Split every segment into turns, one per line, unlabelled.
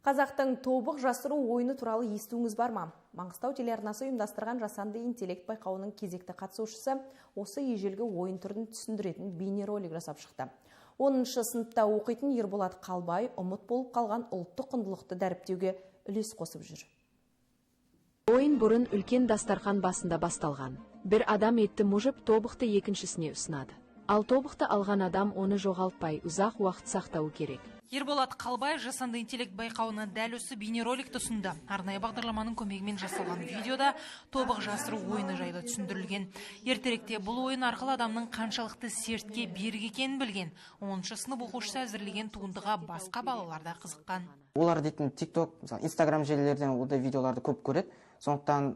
Қазақтың тобық жасыру ойыны туралы естуіңіз бар ма? Маңғыстау телеарнасы ұйымдастырған жасанды интеллект байқауының кезекті қатысушысы осы ежелгі ойын түрін түсіндіретін бейнеролик жасап шықты. 10-шы сыныпта оқитын Ерболат Қалбай ұмыт болып қалған ұлттық құндылықты дәріптеуге үлес қосып жүр.
Ойын бұрын үлкен дастархан басында басталған. Бір адам етті мұжып, тобықты екіншісіне ұсынады. Ал тобықты алған адам оны жоғалтпай, ұзақ уақыт сақтауы керек.
Ерболат Қалбай жасанды интеллект байқауына дәл осы бейнероликті ұсынды. Арнайы бағдарламаның көмегімен жасалған видеода тобық жасыру ойыны жайлы түсіндірілген. Ертеректе бұл ойын арқылы адамның қаншалықты сертке берік екенін білген. 10-шы сынып оқушысы әзірлеген туындыға басқа балалар да қызыққан.
Олар дейтін TikTok, Instagram желілерден ондай видеоларды көп көреді. Сондықтан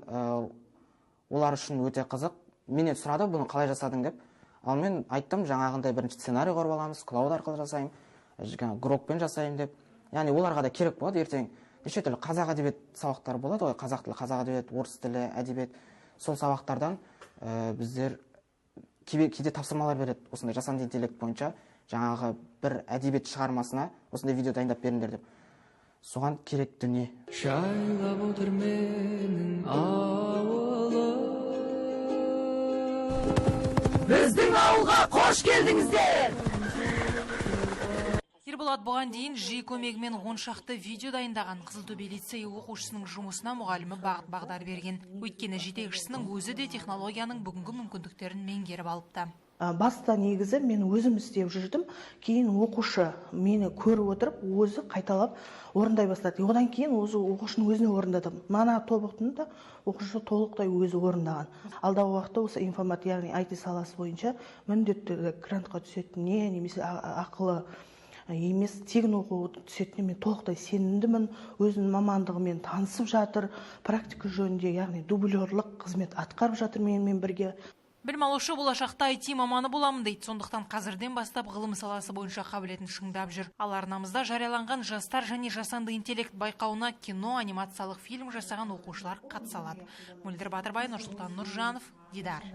олар үшін өте қызық. Менен сұрады, бұны қалай жасадың деп. Ал мен айттым, жаңағындай бірінші сценарий құрып аламыз, Cloud арқылы жасаймын, Grokпен жасаймын деп. Яғни оларға да керек болады ертең. Неше түрлі қазақ әдебиет сабақтары болады ғой, қазақ тілі, қазақ әдебиет, орыс тілі, әдебиет. Сол сабақтардан біздер кейде тапсырмалар береді. Осындай жасанды интеллект бойынша жаңағы бір әдебиет шығармасына осындай видео дайындап беріңдер деп. Соған керек дүние.
Жайлап отыр менің ауылым. Біздің ауылға қош келдіңіздер!
Ерболат бұған дейін жиі көмегімен 10 шақты видео дайындаған. Қызылтөбе лицейі оқушысының жұмысына мұғалімі бағыт-бағдар берген. Өйткені жетекшісінің өзі де технологияның бүгінгі мүмкіндіктерін меңгеріп алыпты.
Баста негізі мен өзім істеп жүрдім, кейін оқушы мені көріп отырып, өзі қайталап орындай бастады. Одан кейін оқушының өзіне орындадым. Мана тобықтың да оқушы толықтай өзі орындаған. Алдағы уақытта осы информат, яғни IT саласы бойынша міндетті грантқа түсетініне, немесе ақылы емес тегін оқу түсетініне мен толықтай сенімдімін. Өзінің мамандығымен танысып жатыр, практика жөнінде, яғни дублерлік қызмет атқарып жатыр менімен бірге.
Білім алушы болашақта IT маманы боламын дейді. Сондықтан қазірден бастап ғылым саласы бойынша қабілетін шыңдап жүр. Ал арнамызда жарияланған жастар және жасанды интеллект байқауына кино, анимациялық фильм жасаған оқушылар қатыса алады. Мөлдір Батырбай, Нұрсұлтан Нұржанов, Дидар.